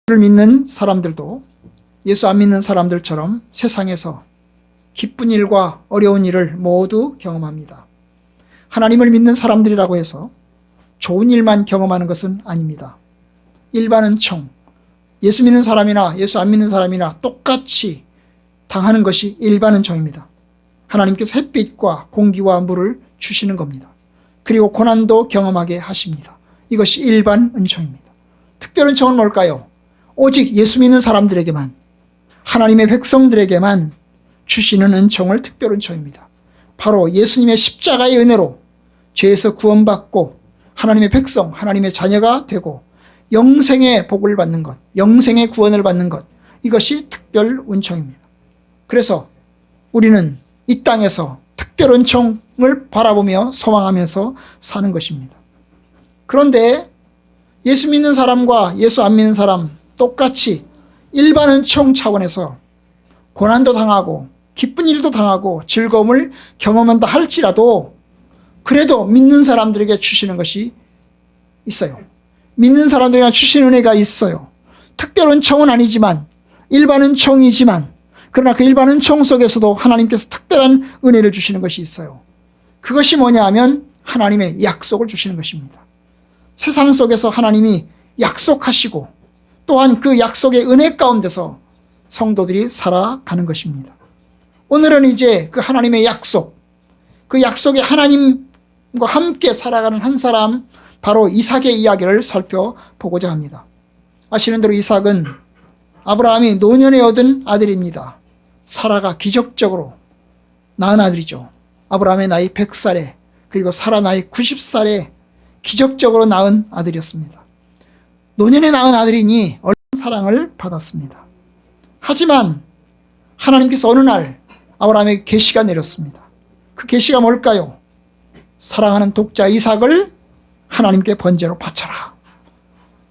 예수를 믿는 사람들도 예수 안 믿는 사람들처럼 세상에서 기쁜 일과 어려운 일을 모두 경험합니다. 하나님을 믿는 사람들이라고 해서 좋은 일만 경험하는 것은 아닙니다. 일반은총, 예수 믿는 사람이나 예수 안 믿는 사람이나 똑같이 당하는 것이 일반은총입니다. 하나님께서 햇빛과 공기와 물을 주시는 겁니다. 그리고 고난도 경험하게 하십니다. 이것이 일반은총입니다. 특별은총은 뭘까요? 오직 예수 믿는 사람들에게만, 하나님의 백성들에게만 주시는 은총을 특별은총입니다. 바로 예수님의 십자가의 은혜로 죄에서 구원받고 하나님의 백성, 하나님의 자녀가 되고 영생의 복을 받는 것, 영생의 구원을 받는 것, 이것이 특별은총입니다. 그래서 우리는 이 땅에서 특별은총을 바라보며 소망하면서 사는 것입니다. 그런데 예수 믿는 사람과 예수 안 믿는 사람 똑같이 일반은총 차원에서 고난도 당하고 기쁜 일도 당하고 즐거움을 경험한다 할지라도 그래도 믿는 사람들에게 주시는 것이 있어요. 믿는 사람들에게 주시는 은혜가 있어요. 특별은총은 아니지만 일반은총이지만 그러나 그 일반은총 속에서도 하나님께서 특별한 은혜를 주시는 것이 있어요. 그것이 뭐냐 하면 하나님의 약속을 주시는 것입니다. 세상 속에서 하나님이 약속하시고 또한 그 약속의 은혜 가운데서 성도들이 살아가는 것입니다. 오늘은 이제 그 하나님의 약속, 그 약속의 하나님과 함께 살아가는 한 사람, 바로 이삭의 이야기를 살펴보고자 합니다. 아시는 대로 이삭은 아브라함이 노년에 얻은 아들입니다. 사라가 기적적으로 낳은 아들이죠. 아브라함의 나이 100살에 그리고 사라 나이 90살에 기적적으로 낳은 아들이었습니다. 노년에 낳은 아들이니 얼른 사랑을 받았습니다. 하지만 하나님께서 어느 날 아브라함에게 계시가 내렸습니다. 그 계시가 뭘까요? 사랑하는 독자 이삭을 하나님께 번제로 바쳐라.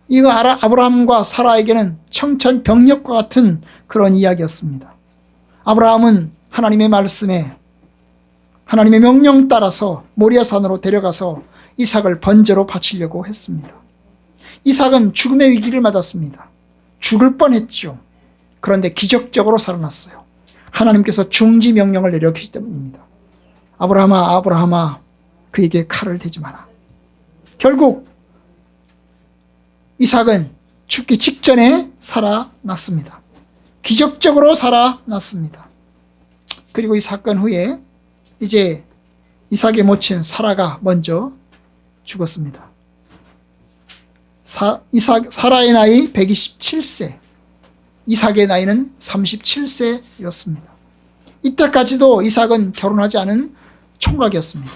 이거 아브라함과 사라에게는 청천벽력과 같은 그런 이야기였습니다. 아브라함은 하나님의 말씀에 하나님의 명령 따라서 모리아산으로 데려가서 이삭을 번제로 바치려고 했습니다. 이삭은 죽음의 위기를 맞았습니다. 죽을 뻔했죠. 그런데 기적적으로 살아났어요. 하나님께서 중지 명령을 내렸기 때문입니다. 아브라함아, 아브라함아, 그에게 칼을 대지 마라. 결국 이삭은 죽기 직전에 살아났습니다. 기적적으로 살아났습니다. 그리고 이 사건 후에 이제 이삭의 모친 사라가 먼저 죽었습니다. 사라의 나이 127세, 이삭의 나이는 37세였습니다. 이때까지도 이삭은 결혼하지 않은 총각이었습니다.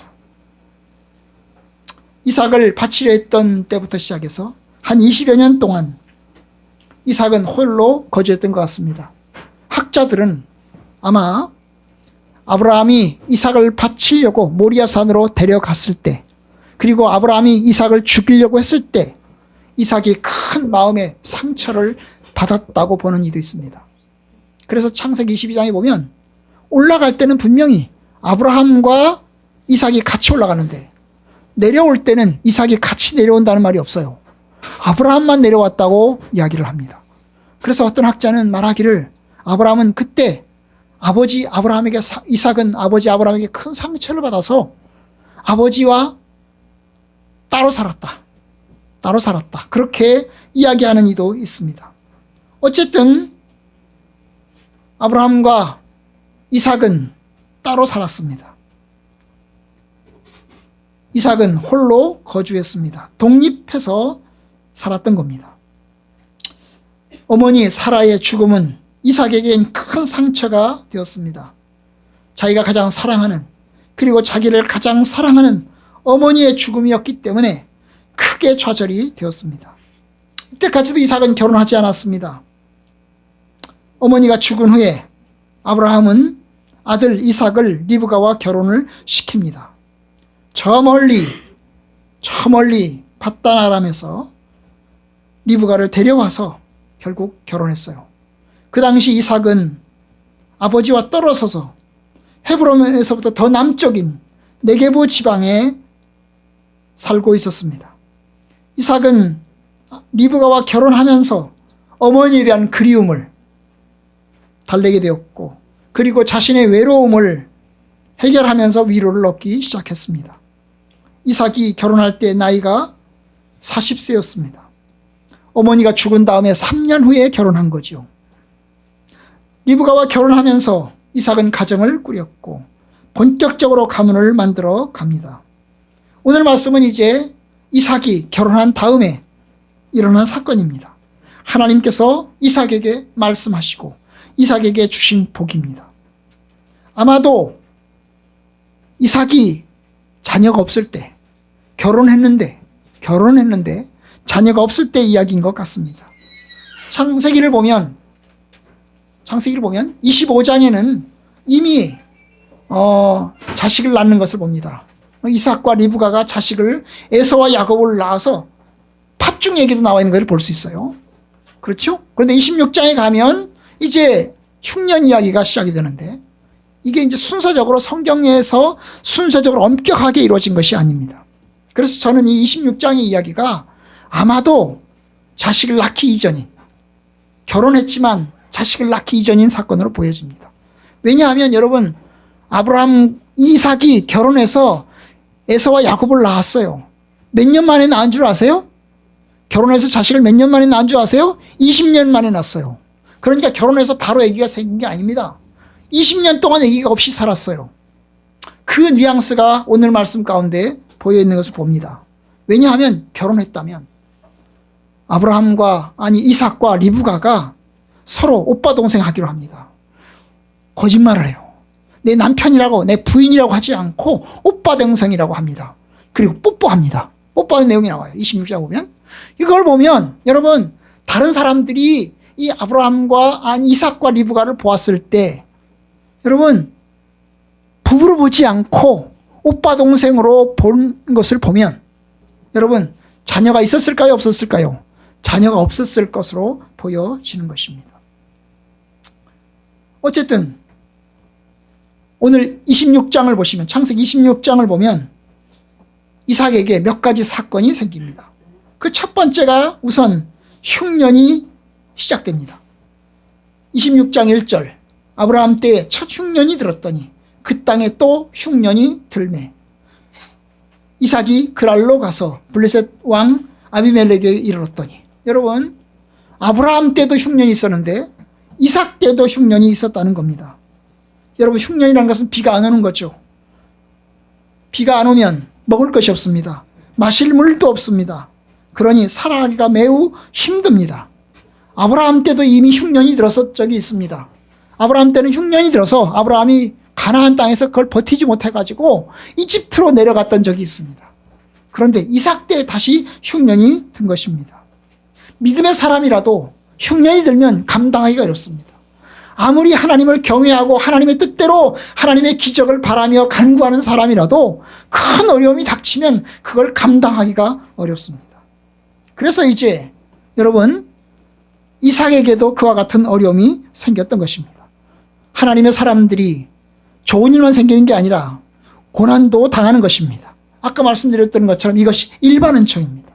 이삭을 바치려 했던 때부터 시작해서 한 20여 년 동안 이삭은 홀로 거주했던 것 같습니다. 학자들은 아마 아브라함이 이삭을 바치려고 모리아산으로 데려갔을 때, 그리고 아브라함이 이삭을 죽이려고 했을 때 이삭이 큰 마음의 상처를 받았다고 보는 이도 있습니다. 그래서 창세기 22장에 보면 올라갈 때는 분명히 아브라함과 이삭이 같이 올라가는데 내려올 때는 이삭이 같이 내려온다는 말이 없어요. 아브라함만 내려왔다고 이야기를 합니다. 그래서 어떤 학자는 말하기를 아브라함은 그때 이삭은 아버지 아브라함에게 큰 상처를 받아서 아버지와 따로 살았다. 그렇게 이야기하는 이도 있습니다. 어쨌든 아브라함과 이삭은 따로 살았습니다. 이삭은 홀로 거주했습니다. 독립해서 살았던 겁니다. 어머니 사라의 죽음은 이삭에겐 큰 상처가 되었습니다. 자기가 가장 사랑하는, 그리고 자기를 가장 사랑하는 어머니의 죽음이었기 때문에 크게 좌절이 되었습니다. 이때까지도 이삭은 결혼하지 않았습니다. 어머니가 죽은 후에 아브라함은 아들 이삭을 리브가와 결혼을 시킵니다. 저 멀리 밧단 아람에서 리브가를 데려와서 결국 결혼했어요. 그 당시 이삭은 아버지와 떨어져서 헤브론에서부터 더 남쪽인 네게부 지방에 살고 있었습니다. 이삭은 리브가와 결혼하면서 어머니에 대한 그리움을 달래게 되었고, 그리고 자신의 외로움을 해결하면서 위로를 얻기 시작했습니다. 이삭이 결혼할 때 나이가 40세였습니다. 어머니가 죽은 다음에 3년 후에 결혼한 거죠. 리브가와 결혼하면서 이삭은 가정을 꾸렸고 본격적으로 가문을 만들어 갑니다. 오늘 말씀은 이제 이삭이 결혼한 다음에 일어난 사건입니다. 하나님께서 이삭에게 말씀하시고 이삭에게 주신 복입니다. 아마도 이삭이 자녀가 없을 때, 결혼했는데 자녀가 없을 때 이야기인 것 같습니다. 창세기를 보면 25장에는 이미 자식을 낳는 것을 봅니다. 이삭과 리브가가 자식을 에서와 야곱을 낳아서 팥중 얘기도 나와 있는 것을 볼 수 있어요. 그렇죠? 그런데 26장에 가면 이제 흉년 이야기가 시작이 되는데, 이게 이제 순서적으로 성경에서 순서적으로 엄격하게 이루어진 것이 아닙니다. 그래서 저는 이 26장의 이야기가 아마도 자식을 낳기 이전인, 결혼했지만 자식을 낳기 이전인 사건으로 보여집니다. 왜냐하면 여러분, 아브라함, 이삭이 결혼해서 에서와 야곱을 낳았어요. 몇 년 만에 낳은 줄 아세요? 결혼해서 자식을 몇 년 만에 낳은 줄 아세요? 20년 만에 낳았어요. 그러니까 결혼해서 바로 아기가 생긴 게 아닙니다. 20년 동안 아기가 없이 살았어요. 그 뉘앙스가 오늘 말씀 가운데 보여 있는 것을 봅니다. 왜냐하면 결혼했다면 이삭과 리브가가 서로 오빠 동생 하기로 합니다. 거짓말을 해요. 내 남편이라고, 내 부인이라고 하지 않고 오빠 동생이라고 합니다. 그리고 뽀뽀합니다. 뽀뽀하는 내용이 나와요. 26장 보면. 이걸 보면 여러분, 다른 사람들이 이 이삭과 리브가를 보았을 때 여러분, 부부로 보지 않고 오빠 동생으로 본 것을 보면 여러분, 자녀가 있었을까요? 없었을까요? 자녀가 없었을 것으로 보여지는 것입니다. 어쨌든 오늘 26장을 보시면, 창세기 26장을 보면 이삭에게 몇 가지 사건이 생깁니다. 그 첫 번째가 우선 흉년이 시작됩니다. 26장 1절, 아브라함 때에 첫 흉년이 들었더니 그 땅에 또 흉년이 들매 이삭이 그랄로 가서 블레셋 왕 아비멜렉에게 이르렀더니, 여러분, 아브라함 때도 흉년이 있었는데 이삭 때도 흉년이 있었다는 겁니다. 여러분, 흉년이라는 것은 비가 안 오는 거죠. 비가 안 오면 먹을 것이 없습니다. 마실 물도 없습니다. 그러니 살아가기가 매우 힘듭니다. 아브라함 때도 이미 흉년이 들었을 적이 있습니다. 아브라함 때는 흉년이 들어서 아브라함이 가나안 땅에서 그걸 버티지 못해가지고 이집트로 내려갔던 적이 있습니다. 그런데 이삭 때 다시 흉년이 든 것입니다. 믿음의 사람이라도 흉년이 들면 감당하기가 어렵습니다. 아무리 하나님을 경외하고 하나님의 뜻대로 하나님의 기적을 바라며 간구하는 사람이라도 큰 어려움이 닥치면 그걸 감당하기가 어렵습니다. 그래서 이제 여러분, 이삭에게도 그와 같은 어려움이 생겼던 것입니다. 하나님의 사람들이 좋은 일만 생기는 게 아니라 고난도 당하는 것입니다. 아까 말씀드렸던 것처럼 이것이 일반 은총입니다.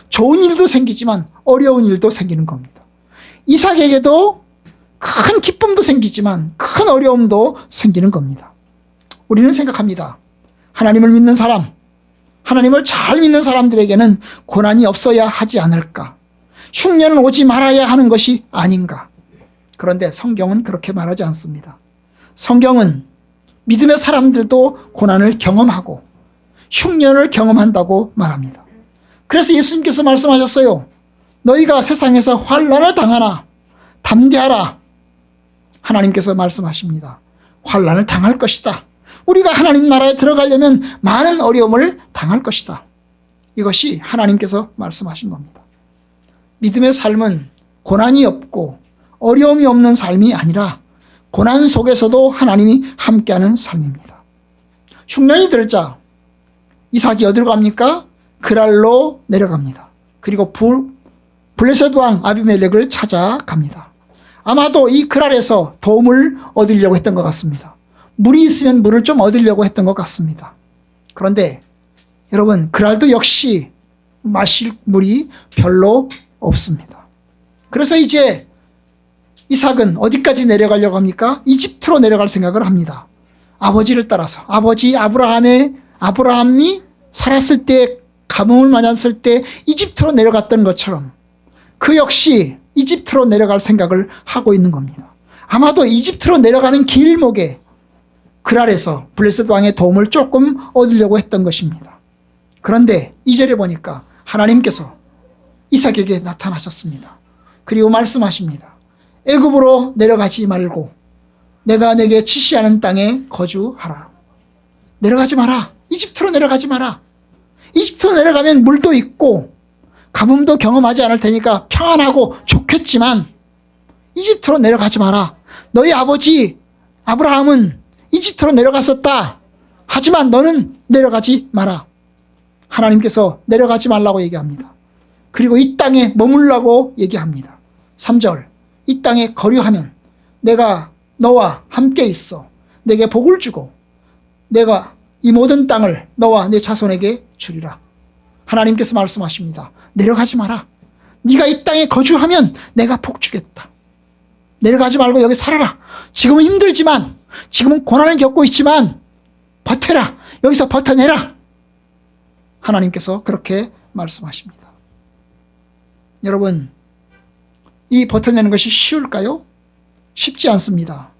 좋은 일도 생기지만 어려운 일도 생기는 겁니다. 이삭에게도 큰 기쁨도 생기지만 큰 어려움도 생기는 겁니다. 우리는 생각합니다. 하나님을 믿는 사람, 하나님을 잘 믿는 사람들에게는 고난이 없어야 하지 않을까? 흉년은 오지 말아야 하는 것이 아닌가? 그런데 성경은 그렇게 말하지 않습니다. 성경은 믿음의 사람들도 고난을 경험하고 흉년을 경험한다고 말합니다. 그래서 예수님께서 말씀하셨어요. 너희가 세상에서 환난을 당하나 담대하라. 하나님께서 말씀하십니다. 환난을 당할 것이다. 우리가 하나님 나라에 들어가려면 많은 어려움을 당할 것이다. 이것이 하나님께서 말씀하신 겁니다. 믿음의 삶은 고난이 없고 어려움이 없는 삶이 아니라 고난 속에서도 하나님이 함께하는 삶입니다. 흉년이 들자 이삭이 어디로 갑니까? 그랄로 내려갑니다. 그리고 블레셋 왕 아비멜렉을 찾아갑니다. 아마도 이 그랄에서 도움을 얻으려고 했던 것 같습니다. 물이 있으면 물을 좀 얻으려고 했던 것 같습니다. 그런데 여러분, 그랄도 역시 마실 물이 별로 없습니다. 그래서 이제 이삭은 어디까지 내려가려고 합니까? 이집트로 내려갈 생각을 합니다. 아버지를 따라서. 아버지 아브라함이 살았을 때, 가뭄을 맞았을 때 이집트로 내려갔던 것처럼 그 역시 이집트로 내려갈 생각을 하고 있는 겁니다. 아마도 이집트로 내려가는 길목에 그랄에서 블레셋 왕의 도움을 조금 얻으려고 했던 것입니다. 그런데 2절에 보니까 하나님께서 이삭에게 나타나셨습니다. 그리고 말씀하십니다. 애굽으로 내려가지 말고 내가 내게 지시하는 땅에 거주하라. 내려가지 마라. 이집트로 내려가지 마라. 이집트로 내려가면 물도 있고 가뭄도 경험하지 않을 테니까 평안하고 좋겠지만 이집트로 내려가지 마라. 너희 아버지 아브라함은 이집트로 내려갔었다. 하지만 너는 내려가지 마라. 하나님께서 내려가지 말라고 얘기합니다. 그리고 이 땅에 머물라고 얘기합니다. 3절, 이 땅에 거류하면 내가 너와 함께 있어 내게 복을 주고 내가 이 모든 땅을 너와 내 자손에게 주리라. 하나님께서 말씀하십니다. 내려가지 마라. 네가 이 땅에 거주하면 내가 복 주겠다. 내려가지 말고 여기 살아라. 지금은 힘들지만, 지금은 고난을 겪고 있지만 버텨라. 여기서 버텨내라. 하나님께서 그렇게 말씀하십니다. 여러분, 이 버텨내는 것이 쉬울까요? 쉽지 않습니다.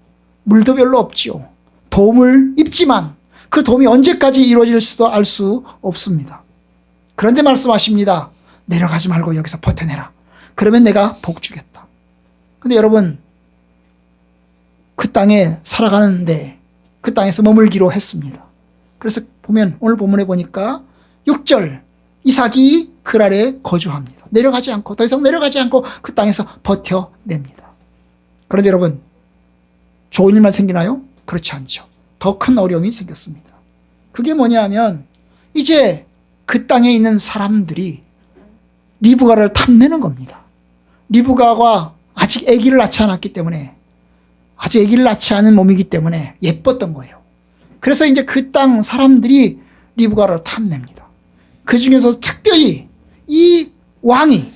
물도 별로 없지요. 도움을 입지만 그 도움이 언제까지 이루어질 수도 알 수 없습니다. 그런데 말씀하십니다. 내려가지 말고 여기서 버텨내라. 그러면 내가 복 주겠다. 근데 여러분, 그 땅에 살아가는데 그 땅에서 머물기로 했습니다. 그래서 보면 오늘 본문에 보니까 6절, 이삭이 그랄에 거주합니다. 내려가지 않고, 더 이상 내려가지 않고 그 땅에서 버텨냅니다. 그런데 여러분, 좋은 일만 생기나요? 그렇지 않죠. 더 큰 어려움이 생겼습니다. 그게 뭐냐 하면 이제 그 땅에 있는 사람들이 리브가를 탐내는 겁니다. 리브가가 아직 아기를 낳지 않았기 때문에, 아직 아기를 낳지 않은 몸이기 때문에 예뻤던 거예요. 그래서 이제 그 땅 사람들이 리브가를 탐냅니다. 그 중에서 특별히 이 왕이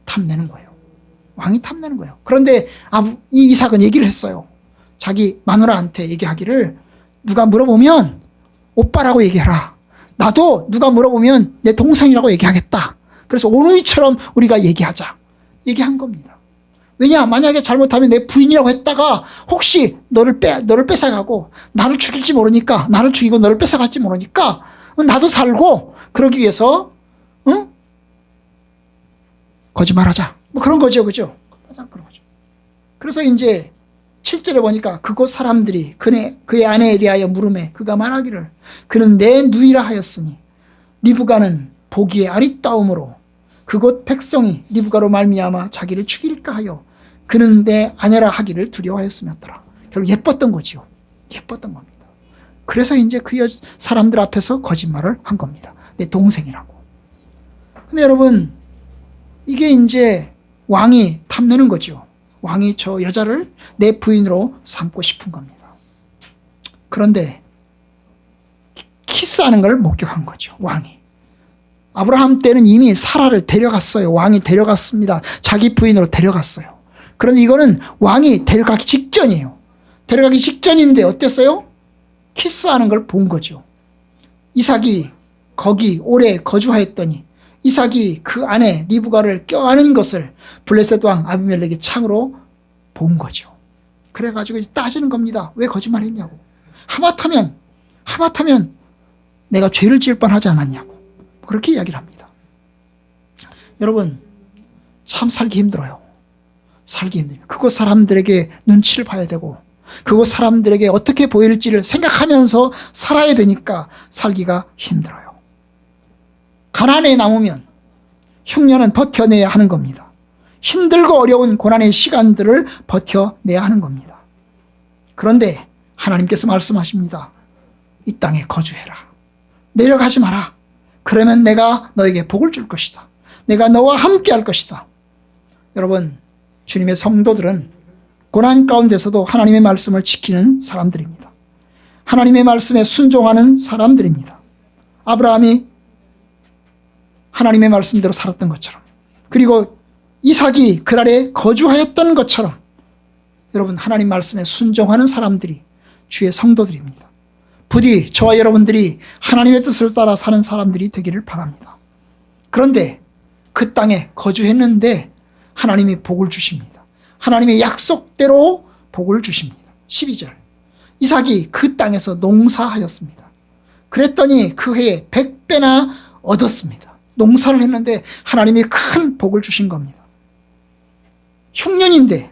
탐내는 거예요. 왕이 탐내는 거예요. 그런데 이 이삭은 얘기를 했어요. 자기 마누라한테 얘기하기를, 누가 물어보면 오빠라고 얘기해라. 나도 누가 물어보면 내 동생이라고 얘기하겠다. 그래서 오누이처럼 우리가 얘기하자. 얘기한 겁니다. 왜냐? 만약에 잘못하면 내 부인이라고 했다가 혹시 너를 뺏어가고 나를 죽일지 모르니까, 나를 죽이고 너를 뺏어갈지 모르니까 나도 살고, 그러기 위해서 거짓말하자. 뭐 그런 거죠. 그죠? 그런 거죠. 그래서 이제 7절에 보니까 그곳 사람들이 그의 아내에 대하여 물으매 그가 말하기를, 그는 내 누이라 하였으니 리브가는 보기에 아리따움으로 그곳 백성이 리브가로 말미암아 자기를 죽일까 하여 그는 내 아내라 하기를 두려워하였으며더라. 결국 예뻤던 거지요. 예뻤던 겁니다. 그래서 이제 그 사람들 앞에서 거짓말을 한 겁니다. 내 동생이라고. 근데 여러분, 이게 이제 왕이 탐내는 거죠. 왕이 저 여자를 내 부인으로 삼고 싶은 겁니다. 그런데 키스하는 걸 목격한 거죠. 왕이. 아브라함 때는 이미 사라를 데려갔어요. 왕이 데려갔습니다. 자기 부인으로 데려갔어요. 그런데 이거는 왕이 데려가기 직전이에요. 데려가기 직전인데 어땠어요? 키스하는 걸 본 거죠. 이삭이 거기 오래 거주하였더니 이삭이 그 안에 리브가를 껴안은 것을 블레셋 왕 아비멜렉이 창으로 본 거죠. 그래가지고 따지는 겁니다. 왜 거짓말했냐고. 하마터면 내가 죄를 지을 뻔하지 않았냐고. 그렇게 이야기를 합니다. 여러분, 참 살기 힘들어요. 살기 힘들어요. 그곳 사람들에게 눈치를 봐야 되고 그곳 사람들에게 어떻게 보일지를 생각하면서 살아야 되니까 살기가 힘들어요. 가난에 남으면 흉년은 버텨내야 하는 겁니다. 힘들고 어려운 고난의 시간들을 버텨내야 하는 겁니다. 그런데 하나님께서 말씀하십니다. 이 땅에 거주해라. 내려가지 마라. 그러면 내가 너에게 복을 줄 것이다. 내가 너와 함께 할 것이다. 여러분, 주님의 성도들은 고난 가운데서도 하나님의 말씀을 지키는 사람들입니다. 하나님의 말씀에 순종하는 사람들입니다. 아브라함이 하나님의 말씀대로 살았던 것처럼, 그리고 이삭이 그날에 거주하였던 것처럼 여러분 하나님 말씀에 순종하는 사람들이 주의 성도들입니다. 부디 저와 여러분들이 하나님의 뜻을 따라 사는 사람들이 되기를 바랍니다. 그런데 그 땅에 거주했는데 하나님이 복을 주십니다. 하나님의 약속대로 복을 주십니다. 12절 이삭이 그 땅에서 농사하였습니다. 그랬더니 그 해에 100배나 얻었습니다. 농사를 했는데 하나님이 큰 복을 주신 겁니다. 흉년인데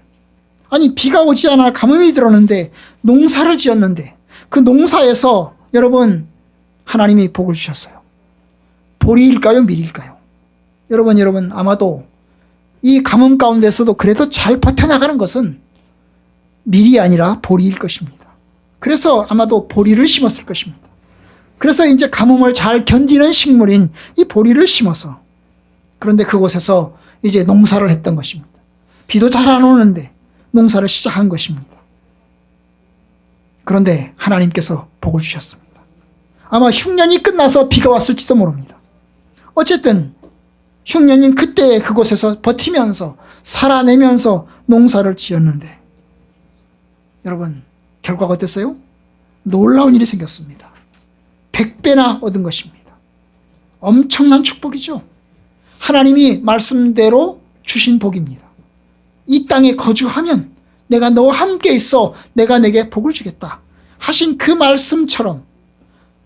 아니 비가 오지 않아 가뭄이 들었는데 농사를 지었는데 그 농사에서 여러분 하나님이 복을 주셨어요. 보리일까요? 밀일까요? 여러분 아마도 이 가뭄 가운데서도 그래도 잘 버텨나가는 것은 밀이 아니라 보리일 것입니다. 그래서 아마도 보리를 심었을 것입니다. 그래서 이제 가뭄을 잘 견디는 식물인 이 보리를 심어서 그런데 그곳에서 이제 농사를 했던 것입니다. 비도 잘 안 오는데 농사를 시작한 것입니다. 그런데 하나님께서 복을 주셨습니다. 아마 흉년이 끝나서 비가 왔을지도 모릅니다. 어쨌든 흉년인 그때 그곳에서 버티면서 살아내면서 농사를 지었는데 여러분 결과가 어땠어요? 놀라운 일이 생겼습니다. 100배나 얻은 것입니다. 엄청난 축복이죠. 하나님이 말씀대로 주신 복입니다. 이 땅에 거주하면 내가 너와 함께 있어 내가 내게 복을 주겠다 하신 그 말씀처럼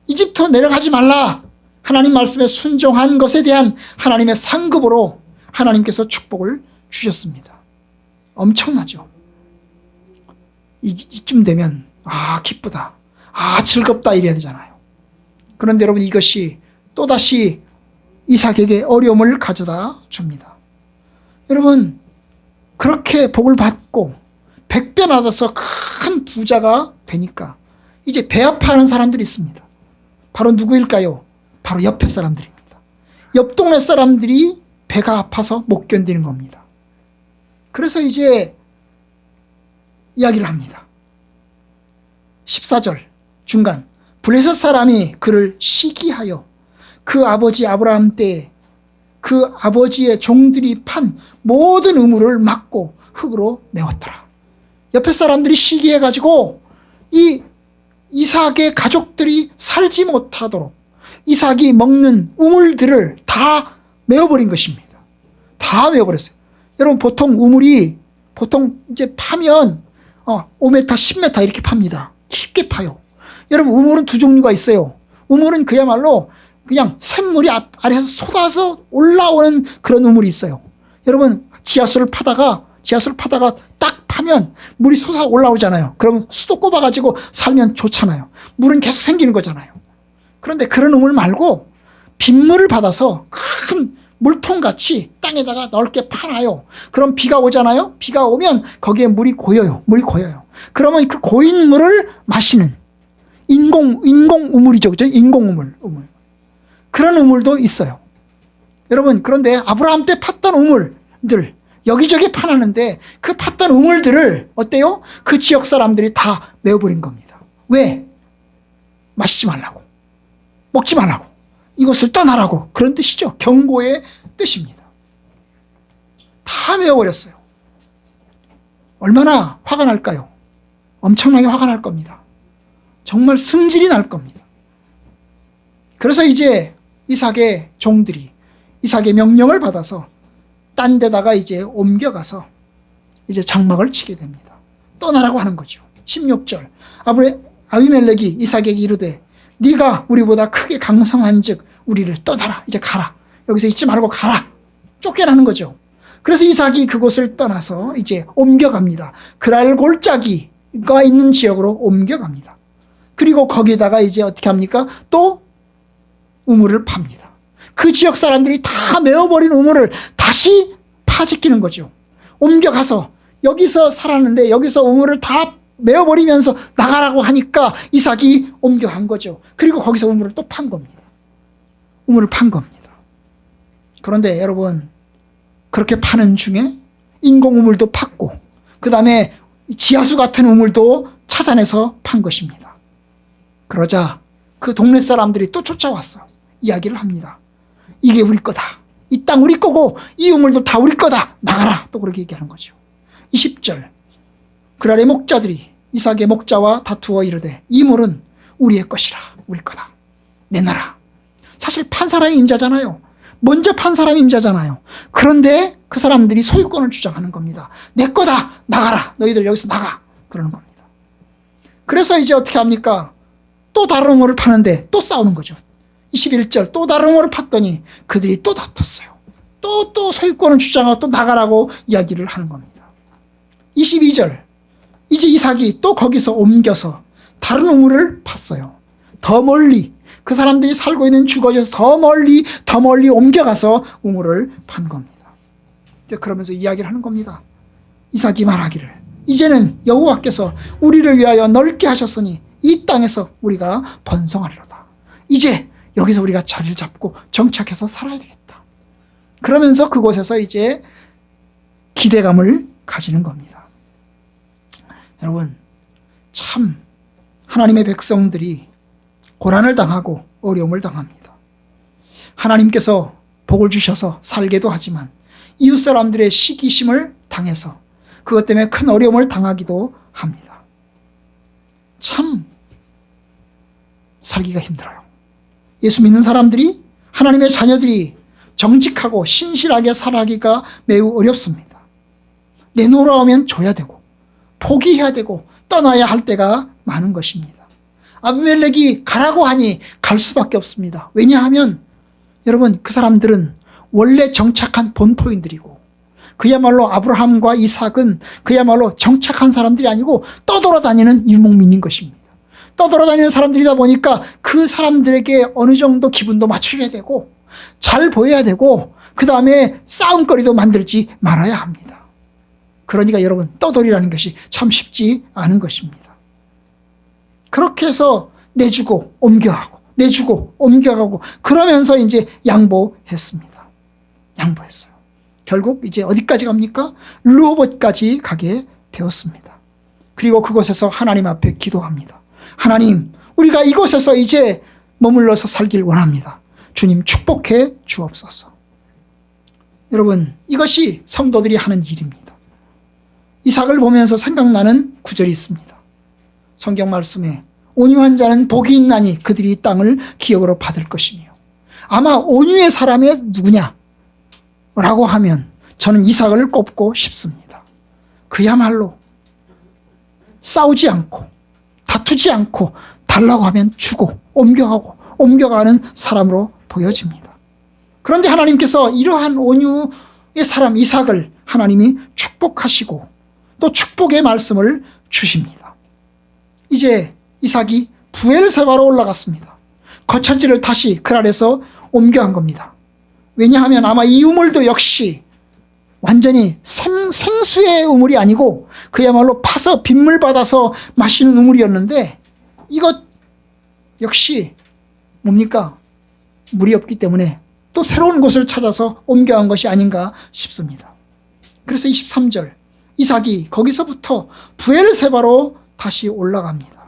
이집트 내려가지 말라 하나님 말씀에 순종한 것에 대한 하나님의 상급으로 하나님께서 축복을 주셨습니다. 엄청나죠. 이쯤 되면 기쁘다 즐겁다 이래야 되잖아요. 그런데 여러분 이것이 또다시 이삭에게 어려움을 가져다 줍니다. 여러분 그렇게 복을 받고 100배 받아서 큰 부자가 되니까 이제 배 아파하는 사람들이 있습니다. 바로 누구일까요? 바로 옆에 사람들입니다. 옆 동네 사람들이 배가 아파서 못 견디는 겁니다. 그래서 이제 이야기를 합니다. 14절 중간 블레셋 사람이 그를 시기하여 그 아버지 아브라함 때에 그 아버지의 종들이 판 모든 우물을 막고 흙으로 메웠더라. 옆에 사람들이 시기해가지고 이 이삭의 가족들이 살지 못하도록 이삭이 먹는 우물들을 다 메워버린 것입니다. 다 메워버렸어요. 여러분 보통 우물이 이제 파면 5m, 10m 이렇게 팝니다. 깊게 파요. 여러분 우물은 두 종류가 있어요. 우물은 그야말로 그냥 샘물이 아래에서 쏟아서 올라오는 그런 우물이 있어요. 여러분 지하수를 파다가 딱 파면 물이 솟아 올라오잖아요. 그러면 수도 꼽아가지고 살면 좋잖아요. 물은 계속 생기는 거잖아요. 그런데 그런 우물 말고 빗물을 받아서 큰 물통같이 땅에다가 넓게 파놔요. 그럼 비가 오잖아요. 비가 오면 거기에 물이 고여요. 그러면 그 고인 물을 마시는 인공 우물이죠. 그죠? 인공 우물. 그런 우물도 있어요. 여러분 그런데 아브라함 때 팠던 우물들 여기저기 파놨는데 그 팠던 우물들을 어때요? 그 지역 사람들이 다 메워버린 겁니다. 왜? 마시지 말라고, 먹지 말라고, 이곳을 떠나라고, 그런 뜻이죠. 경고의 뜻입니다. 다 메워버렸어요. 얼마나 화가 날까요? 엄청나게 화가 날 겁니다. 정말 승질이 날 겁니다. 그래서 이제 이삭의 종들이 이삭의 명령을 받아서 딴 데다가 이제 옮겨가서 이제 장막을 치게 됩니다. 떠나라고 하는 거죠. 16절 아비멜렉이 이삭에게 이르되 네가 우리보다 크게 강성한즉 우리를 떠나라. 이제 가라. 여기서 있지 말고 가라. 쫓겨나는 거죠. 그래서 이삭이 그곳을 떠나서 이제 옮겨갑니다. 그랄 골짜기가 있는 지역으로 옮겨갑니다. 그리고 거기다가 이제 어떻게 합니까? 또 우물을 팝니다. 그 지역 사람들이 다 메워버린 우물을 다시 파지키는 거죠. 옮겨가서 여기서 살았는데 여기서 우물을 다 메워버리면서 나가라고 하니까 이삭이 옮겨간 거죠. 그리고 거기서 우물을 또 판 겁니다. 우물을 판 겁니다. 그런데 여러분 그렇게 파는 중에 인공 우물도 팠고 그 다음에 지하수 같은 우물도 찾아내서 판 것입니다. 그러자 그 동네 사람들이 또 쫓아왔어. 이야기를 합니다. 이게 우리 거다. 이 땅 우리 거고 이 우물도 다 우리 거다. 나가라. 또 그렇게 얘기하는 거죠. 20절. 그랄의 목자들이 이삭의 목자와 다투어 이르되 이 물은 우리의 것이라. 우리 거다. 내놔라. 사실 판 사람이 임자잖아요. 먼저 판 사람이 임자잖아요. 그런데 그 사람들이 소유권을 주장하는 겁니다. 내 거다. 나가라. 너희들 여기서 나가. 그러는 겁니다. 그래서 이제 어떻게 합니까? 또 다른 우물을 파는데 또 싸우는 거죠. 21절. 또 다른 우물을 팠더니 그들이 또 다퉜어요. 또 소유권을 주장하고 또 나가라고 이야기를 하는 겁니다. 22절. 이제 이삭이 또 거기서 옮겨서 다른 우물을 팠어요. 더 멀리, 그 사람들이 살고 있는 주거지에서 더 멀리 옮겨가서 우물을 판 겁니다. 그러면서 이야기를 하는 겁니다. 이삭이 말하기를 이제는 여호와께서 우리를 위하여 넓게 하셨으니 이 땅에서 우리가 번성하리로다. 이제 여기서 우리가 자리를 잡고 정착해서 살아야 되겠다. 그러면서 그곳에서 이제 기대감을 가지는 겁니다. 여러분, 참 하나님의 백성들이 고난을 당하고 어려움을 당합니다. 하나님께서 복을 주셔서 살게도 하지만 이웃 사람들의 시기심을 당해서 그것 때문에 큰 어려움을 당하기도 합니다. 참 살기가 힘들어요. 예수 믿는 사람들이, 하나님의 자녀들이 정직하고 신실하게 살아가기가 매우 어렵습니다. 내놓으라면 줘야 되고 포기해야 되고 떠나야 할 때가 많은 것입니다. 아비멜렉이 가라고 하니 갈 수밖에 없습니다. 왜냐하면 여러분, 그 사람들은 원래 정착한 본토인들이고 그야말로 아브라함과 이삭은 그야말로 정착한 사람들이 아니고 떠돌아다니는 유목민인 것입니다. 떠돌아다니는 사람들이다 보니까 그 사람들에게 어느 정도 기분도 맞춰야 되고 잘 보여야 되고 그 다음에 싸움거리도 만들지 말아야 합니다. 그러니까 여러분, 떠돌이라는 것이 참 쉽지 않은 것입니다. 그렇게 해서 내주고 옮겨가고 내주고 옮겨가고 그러면서 이제 양보했습니다. 양보했어요. 결국 이제 어디까지 갑니까? 르호봇까지 가게 되었습니다. 그리고 그곳에서 하나님 앞에 기도합니다. 하나님, 우리가 이곳에서 이제 머물러서 살길 원합니다. 주님 축복해 주옵소서. 여러분, 이것이 성도들이 하는 일입니다. 이삭을 보면서 생각나는 구절이 있습니다. 성경 말씀에 온유한 자는 복이 있나니 그들이 이 땅을 기업으로 받을 것이며, 아마 온유의 사람이 누구냐? 라고 하면 저는 이삭을 꼽고 싶습니다. 그야말로 싸우지 않고 다투지 않고 달라고 하면 주고 옮겨가고 옮겨가는 사람으로 보여집니다. 그런데 하나님께서 이러한 온유의 사람 이삭을 하나님이 축복하시고 또 축복의 말씀을 주십니다. 이제 이삭이 부엘세바로 올라갔습니다. 거처지를 다시 그랄에서 옮겨간 겁니다. 왜냐하면 아마 이 우물도 역시 완전히 생수의 우물이 아니고 그야말로 파서 빗물 받아서 마시는 우물이었는데 이것 역시 뭡니까? 물이 없기 때문에 또 새로운 곳을 찾아서 옮겨간 것이 아닌가 싶습니다. 그래서 23절 이삭이 거기서부터 부엘세바로 다시 올라갑니다.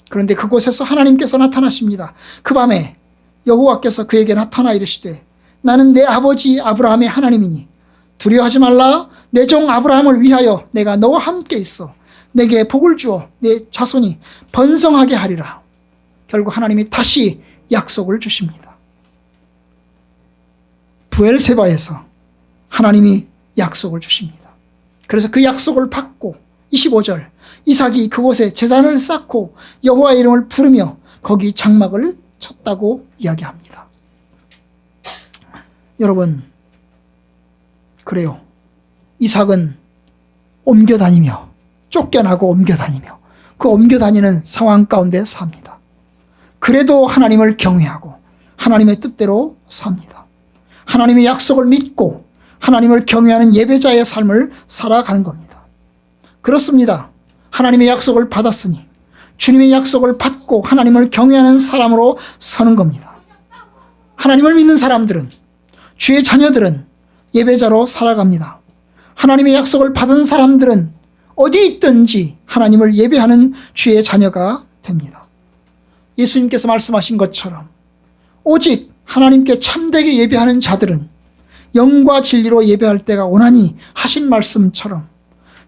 그런데 그곳에서 하나님께서 나타나십니다. 그 밤에 여호와께서 그에게 나타나 이르시되 나는 내 아버지 아브라함의 하나님이니 두려워하지 말라. 내 종 아브라함을 위하여 내가 너와 함께 있어 내게 복을 주어 내 자손이 번성하게 하리라. 결국 하나님이 다시 약속을 주십니다. 부엘세바에서 하나님이 약속을 주십니다. 그래서 그 약속을 받고 25절 이삭이 그곳에 제단을 쌓고 여호와의 이름을 부르며 거기 장막을 쳤다고 이야기합니다. 여러분, 그래요. 이삭은 옮겨다니며 쫓겨나고 옮겨다니며 그 옮겨다니는 상황 가운데 삽니다. 그래도 하나님을 경외하고 하나님의 뜻대로 삽니다. 하나님의 약속을 믿고 하나님을 경외하는 예배자의 삶을 살아가는 겁니다. 그렇습니다. 하나님의 약속을 받았으니 주님의 약속을 받고 하나님을 경외하는 사람으로 서는 겁니다. 하나님을 믿는 사람들은, 주의 자녀들은 예배자로 살아갑니다. 하나님의 약속을 받은 사람들은 어디 있든지 하나님을 예배하는 주의 자녀가 됩니다. 예수님께서 말씀하신 것처럼 오직 하나님께 참되게 예배하는 자들은 영과 진리로 예배할 때가 오나니 하신 말씀처럼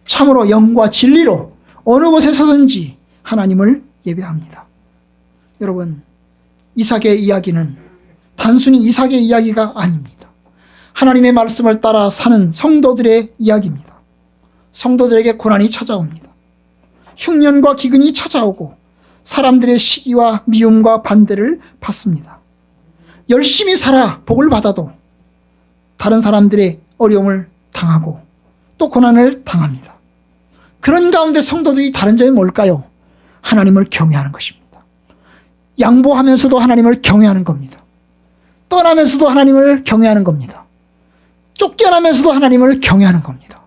참으로 영과 진리로 어느 곳에서든지 하나님을 예배합니다. 여러분, 이삭의 이야기는 단순히 이삭의 이야기가 아닙니다. 하나님의 말씀을 따라 사는 성도들의 이야기입니다. 성도들에게 고난이 찾아옵니다. 흉년과 기근이 찾아오고 사람들의 시기와 미움과 반대를 받습니다. 열심히 살아 복을 받아도 다른 사람들의 어려움을 당하고 또 고난을 당합니다. 그런 가운데 성도들이 다른 점이 뭘까요? 하나님을 경외하는 것입니다. 양보하면서도 하나님을 경외하는 겁니다. 떠나면서도 하나님을 경외하는 겁니다. 쫓겨나면서도 하나님을 경외하는 겁니다.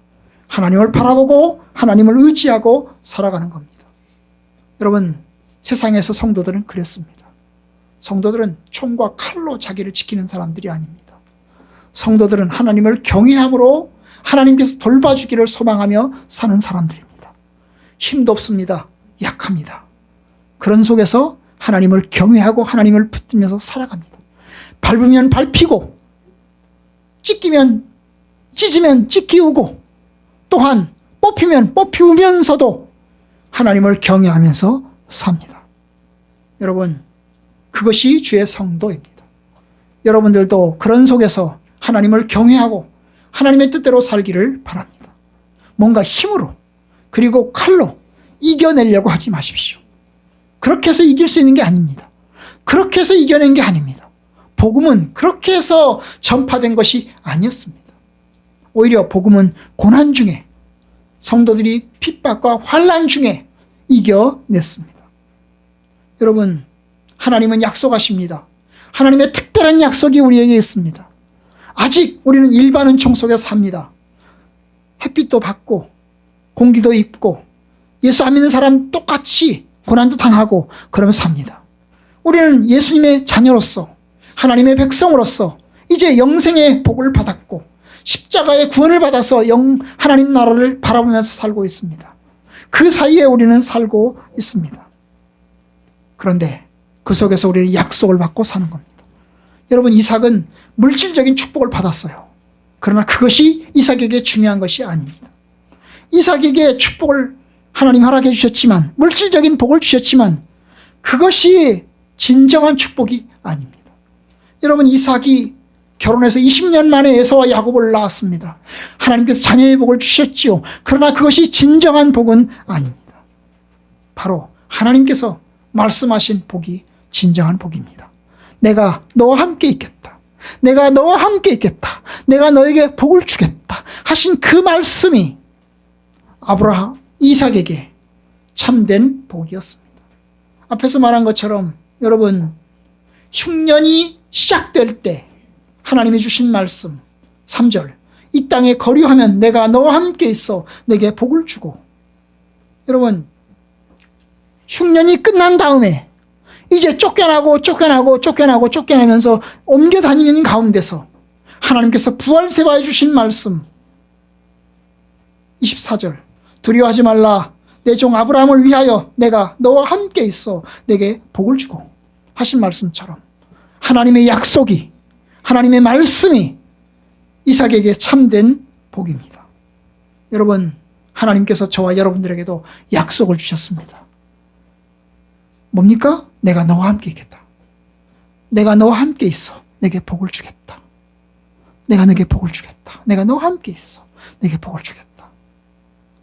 하나님을 바라보고 하나님을 의지하고 살아가는 겁니다. 여러분, 세상에서 성도들은 그랬습니다. 성도들은 총과 칼로 자기를 지키는 사람들이 아닙니다. 성도들은 하나님을 경외함으로 하나님께서 돌봐주기를 소망하며 사는 사람들입니다. 힘도 없습니다. 약합니다. 그런 속에서 하나님을 경외하고 하나님을 붙들면서 살아갑니다. 밟으면 밟히고 찢기면 찢으면 찢기우고 또한 뽑히면 뽑히우면서도 하나님을 경외하면서 삽니다. 여러분, 그것이 주의 성도입니다. 여러분들도 그런 속에서 하나님을 경외하고 하나님의 뜻대로 살기를 바랍니다. 뭔가 힘으로 그리고 칼로 이겨내려고 하지 마십시오. 그렇게 해서 이길 수 있는 게 아닙니다. 그렇게 해서 이겨낸 게 아닙니다. 복음은 그렇게 해서 전파된 것이 아니었습니다. 오히려 복음은 고난 중에 성도들이 핍박과 환난 중에 이겨냈습니다. 여러분, 하나님은 약속하십니다. 하나님의 특별한 약속이 우리에게 있습니다. 아직 우리는 일반 은총 속에 삽니다. 햇빛도 받고 공기도 입고 예수 안 믿는 사람 똑같이 고난도 당하고 그러면서 삽니다. 우리는 예수님의 자녀로서 하나님의 백성으로서 이제 영생의 복을 받았고 십자가의 구원을 받아서 하나님 나라를 바라보면서 살고 있습니다. 그 사이에 우리는 살고 있습니다. 그런데 그 속에서 우리는 약속을 받고 사는 겁니다. 여러분, 이삭은 물질적인 축복을 받았어요. 그러나 그것이 이삭에게 중요한 것이 아닙니다. 이삭에게 축복을 하나님 허락해 주셨지만, 물질적인 복을 주셨지만 그것이 진정한 축복이 아닙니다. 여러분, 이삭이 결혼해서 20년 만에 에서와 야곱을 낳았습니다. 하나님께서 자녀의 복을 주셨지요. 그러나 그것이 진정한 복은 아닙니다. 바로 하나님께서 말씀하신 복이 진정한 복입니다. 내가 너와 함께 있겠다. 내가 너와 함께 있겠다. 내가 너에게 복을 주겠다 하신 그 말씀이 이삭에게 참된 복이었습니다. 앞에서 말한 것처럼 여러분, 흉년이 시작될 때 하나님이 주신 말씀 3절, 이 땅에 거류하면 내가 너와 함께 있어 내게 복을 주고, 여러분, 흉년이 끝난 다음에 이제 쫓겨나면서 옮겨 다니는 가운데서 하나님께서 부활세바해 주신 말씀 24절, 두려워하지 말라. 내 종 아브라함을 위하여 내가 너와 함께 있어 내게 복을 주고 하신 말씀처럼 하나님의 약속이, 하나님의 말씀이 이삭에게 참된 복입니다. 여러분, 하나님께서 저와 여러분들에게도 약속을 주셨습니다. 뭡니까? 내가 너와 함께 있겠다. 내가 너와 함께 있어 내게 복을 주겠다. 내가 너에게 복을 주겠다. 내가 너와 함께 있어 내게 복을 주겠다.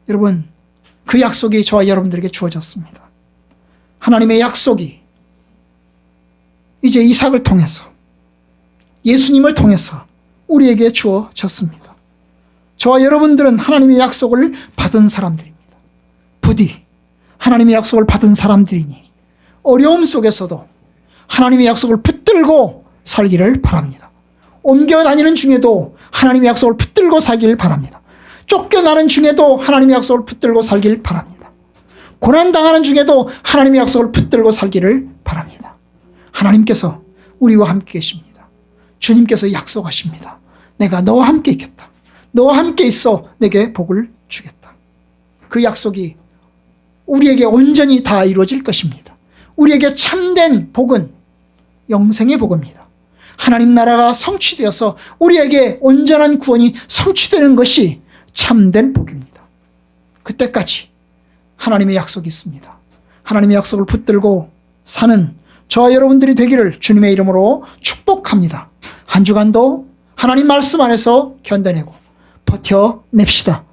여러분, 그 약속이 저와 여러분들에게 주어졌습니다. 하나님의 약속이 이제 이삭을 통해서, 예수님을 통해서 우리에게 주어졌습니다. 저와 여러분들은 하나님의 약속을 받은 사람들입니다. 부디 하나님의 약속을 받은 사람들이니 어려움 속에서도 하나님의 약속을 붙들고 살기를 바랍니다. 옮겨 다니는 중에도 하나님의 약속을 붙들고 살기를 바랍니다. 쫓겨나는 중에도 하나님의 약속을 붙들고 살길 바랍니다. 고난당하는 중에도 하나님의 약속을 붙들고 살기를 바랍니다. 하나님께서 우리와 함께 계십니다. 주님께서 약속하십니다. 내가 너와 함께 있겠다. 너와 함께 있어 내게 복을 주겠다. 그 약속이 우리에게 온전히 다 이루어질 것입니다. 우리에게 참된 복은 영생의 복입니다. 하나님 나라가 성취되어서 우리에게 온전한 구원이 성취되는 것이 참된 복입니다. 그때까지 하나님의 약속이 있습니다. 하나님의 약속을 붙들고 사는 저와 여러분들이 되기를 주님의 이름으로 축복합니다. 한 주간도 하나님 말씀 안에서 견뎌내고 버텨냅시다.